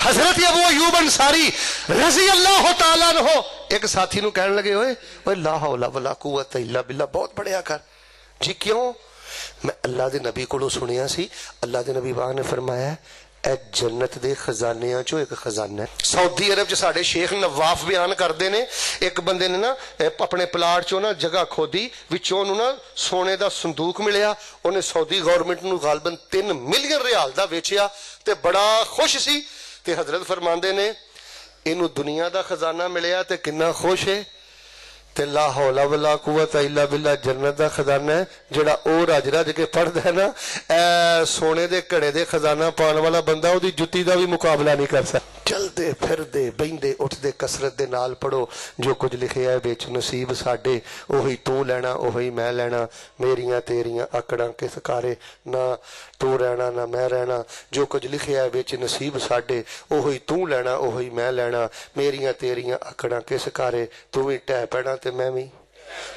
Speaker 1: حضرت ابو ایوب انصاری رضی اللہ تعالیٰ عنہ ایک ساتھی نو کہنے لگے ہوئے لا حول ولا قوت الا باللہ بہت پڑھیا کر. جی کیوں؟ میں اللہ دے نبی کو سنیا سی، اللہ دے نبی باغ نے فرمایا اے جنت دے خزانیاں چو ایک خزانہ ہے. سعودی عرب چ ساڑے شیخ نواف بیان کردے نے ایک بندے نے نا اپنے پلاٹ چو نا جگہ کھودی وچوں نو نا سونے دا صندوق ملیا، انہیں سعودی گورنمنٹ نو غالباً 3 ملین ریال دا ویچیا تے بڑا خوش سی. تے حضرت فرماندے نے اینو دنیا دا خزانہ ملیا تے کنا خوش ہے. تے لا حول ولا قوت الا باللہ جنت دا خزانہ ہے جڑا او رج رج کے پڑھدا ہے نا اے سونے دے کڑے دے خزانہ پان والا بندہ او دی جُتی دا بھی مقابلہ نہیں کر سکتا. چلدے پھردے بیندے اٹھدے کسرت دے نال پڑھو جو کچھ لکھیا ہے وچ نصیب ساڈے اوہی تو لینا اوہی میں لینا، میریاں تیریاں اکڑاں کس کارے نہ تو رہنا نہ میں رہنا، جو کچھ لکھیا ہے وچ نصیب ساڈے اوہی تو لینا اوہی میں لینا، میریاں تیریاں اکڑاں کس کارے تو بھی ٹہ پینا تے میں بھی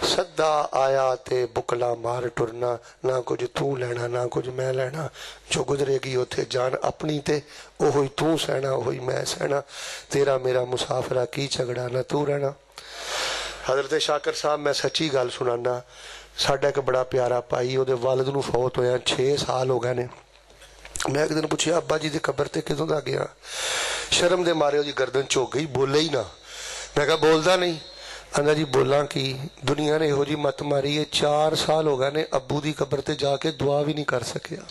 Speaker 1: سدا آیا تے بکلا مار ٹرنا، نہ کچھ تو لینا نہ کچھ میں لینا، جو گزرے گی اتھے جان اپنی تے اوہی تو سہنا اوہی میں سہنا، تیرا میرا مسافرہ کی جھگڑا نہ تو رہنا. حضرت شاکر صاحب میں سچی گل سنانا، ساڈا ایک بڑا پیارا پائی او دے والد نو فوت ہویا 6 سال ہو گئے نے. میں ایک دن پوچھیا ابا جی دی قبر تے کدوں دا گیا؟ شرم دے مارے دی گردن چوک گئی، بولے ہی نہ. میں کہا بولدا نہیں؟ آندا جی بولاں کی، دنیا نے ہو جی مت ماری ہے 4 سال ہو گئے نے ابو دی قبر تے جا کے دعا بھی نہیں کر سکیا.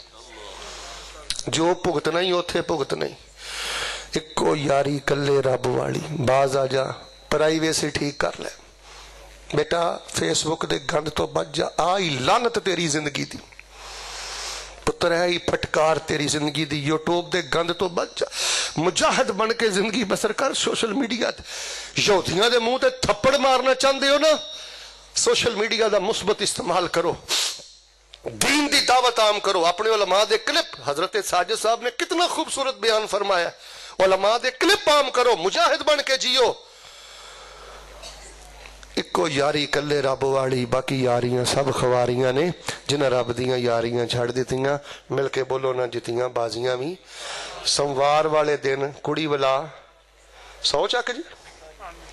Speaker 1: جو بھگتنا ہی اوتھے بھگتنا ہی. اکو یاری کلے رب والی، باز آ جا پرائیویسی ٹھیک کر لے بیٹا، فیس بک دے گند تو بچ جا، آئی لعنت تیری زندگی دی پتر ہے ہی پھٹکار تیری زندگی دی، یوٹیوب دے گند تو بچ جا، مجاہد بن کے زندگی بسر کر. سوشل میڈیا یہودیاں دے منہ تے تھپڑ مارنا چاہندے ہو نا، سوشل میڈیا دا مثبت استعمال کرو، دین دی دعوت عام کرو. اپنے علماء دے کلپ حضرت ساجد صاحب نے کتنا خوبصورت بیان فرمایا، علماء دے کلپ عام کرو، مجاہد بن کے جیو. ਇੱਕੋ ਯਾਰੀ ਇਕੱਲੇ ਰੱਬ ਵਾਲੀ, ਬਾਕੀ ਯਾਰੀਆਂ ਸਭ ਖਵਾਰੀਆਂ ਨੇ। ਜਿਨ੍ਹਾਂ ਰੱਬ ਦੀਆਂ ਯਾਰੀਆਂ ਛੱਡ ਦਿੱਤੀਆਂ, ਮਿਲ ਕੇ ਬੋਲੋ ਨਾ ਜਿੱਤੀਆਂ ਬਾਜ਼ੀਆਂ ਵੀ। ਸੋਮਵਾਰ ਵਾਲੇ ਦਿਨ ਕੁੜੀ ਵਾਲਾ 100 ਚੱਕ ਜੀ,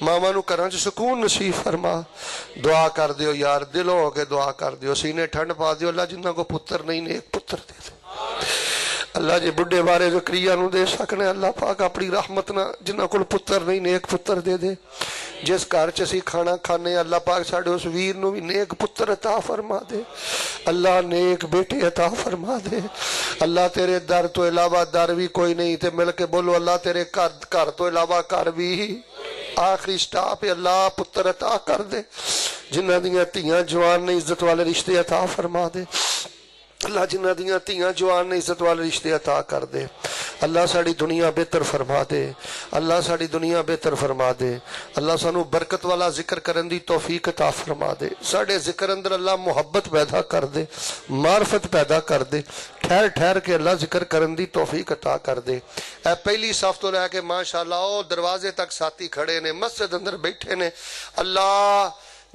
Speaker 1: ماواں نوں گھراں چ سکون نصیب فرما۔ دعا کر دیو یار، دلوں ہو کے دعا کر دیو، سینے ٹھنڈ پا دیو، اللہ جنہاں کو پتر نہیں نیک پتر دے دے۔ اللہ جی بڑھے بارے زکریا نو دے سکنے، اللہ پاک اپنی رحمت نہ جنہاں کول پتر نہیں نیک پتر دے دے۔ جس گھر چ اسی کھانا کھانے اللہ پاک ساڈے اس ویر نو بھی نیک پتر عطا فرما دے، اللہ نیک بیٹے عطا فرما دے۔ اللہ تیرے در تو علاوہ در بھی کوئی نہیں، تے مل کے بولو اللہ تیرے گھر تو علاوہ گھر بھی آخری سٹاپ اللہ پتر عطا کر دے۔ جنہاں دیاں تیاں جوان نے عزت والے رشتے عطا فرما دے، اللہ جنہاں دیاں تیاں جوان نے عزت والے رشتے عطا کر دے۔ اللہ ساڑی دنیا بہتر فرما دے، اللہ ساڑی دنیا بہتر فرما دے۔ اللہ سانو برکت والا ذکر کرن دی توفیق عطا فرما دے، ساڑے ذکر اندر اللہ محبت پیدا کر دے، معرفت پیدا کر دے، ٹھہر ٹھہر کے اللہ ذکر کرن دی توفیق عطا کر دے۔ اے پہلی صف تو لے کے ماشاءاللہ او دروازے تک ساتھی کھڑے نے، مسجد اندر بیٹھے نے، اللہ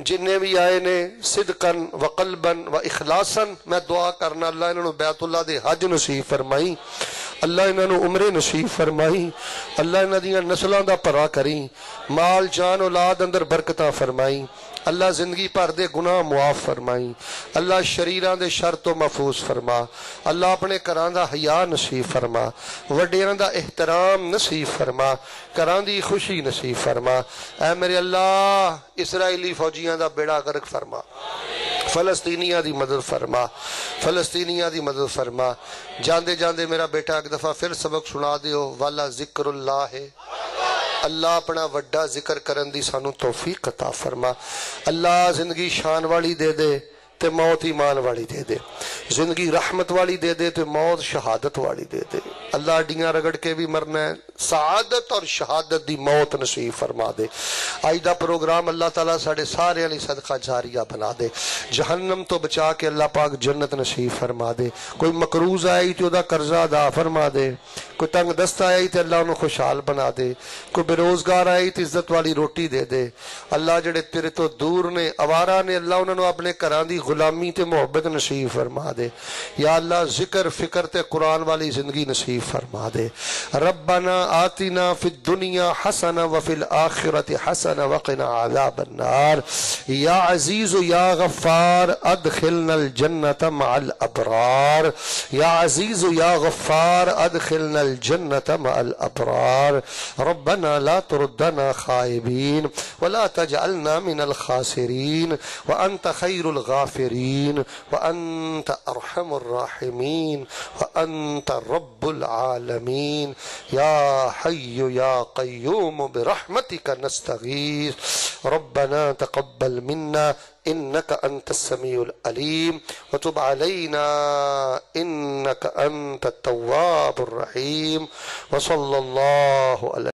Speaker 1: جنہیں بھی آئے نے صدقاً و قلباً و اخلاصاً میں دعا کرنا اللہ انہوں بیت اللہ دے حج نصیب فرمائی، اللہ انہوں عمرے نصیب فرمائی، اللہ انہوں دیاں نسلوں دا پرا کریں، مال جان اولاد اندر برکتہ فرمائی، اللہ زندگی پر دے گناہ معاف فرمائی، اللہ شریران دے شر تو محفوظ فرما، اللہ اپنے کران دا حیا نصیب فرما، وڈیران دا احترام نصیب فرما، کران دی خوشی نصیب فرما۔ اے میرے اللہ اسرائیلی فوجیاں دا بیڑا غرق فرما، فلسطینیاں دی مدد فرما، فلسطینیاں دی مدد فرما۔ جاندے جاندے میرا بیٹا ایک دفعہ پھر سبق سنا دیو، والا ذکر اللہ ہے، اللہ اپنا وڈا ذکر کرن دی سانو توفیق عطا فرما۔ اللہ زندگی شان والی دے دے تے موت ایمان والی دے دے، زندگی رحمت والی دے دے تے موت شہادت والی دے دے۔ اللہ ڈیاں رگڑ کے بھی مرنا ہے، سعادت اور شہادت دی موت نصیب فرما دے۔ آج دا پروگرام اللہ تعالیٰ ساڑے سارے علی صدقہ جاریہ بنا دے، جہنم تو بچا کے اللہ پاک جنت نصیب فرما دے۔ کوئی مقروض آئی تو دا قرضہ ادا فرما دے، کوئی تنگ دست آئی تو اللہ انہوں خوشحال بنا دے، کوئی بے روزگار آئی تو عزت والی روٹی دے دے۔ اللہ جڑے تیرے تو دور نے آوارہ نے اللہ انہوں اپنے کران دی غلامی تے محبت نصیب فرما دے۔ یا اللہ ذکر فکر تے قرآن والی زندگی نصیب فرما دے۔ ربنا آتنا فی الدنیا حسنہ وفی الآخرت حسنہ وقنا عذاب النار۔ یا عزیز یا غفار ادخلنا الجنت مع الابرار، یا عزیز یا غفار ادخلنا الجنت مع الابرار۔ ربنا لا تردنا خائبین ولا تجعلنا من الخاسرین وانت خیر الغافرین وانت ارحم الراحمین وانت رب العالمین۔ یا حی یا قیوم برحمتک نستغیث، ربنا تقبل منا إنك أنت السميع العليم وتب علينا إنك أنت التواب الرحيم، وصلى الله على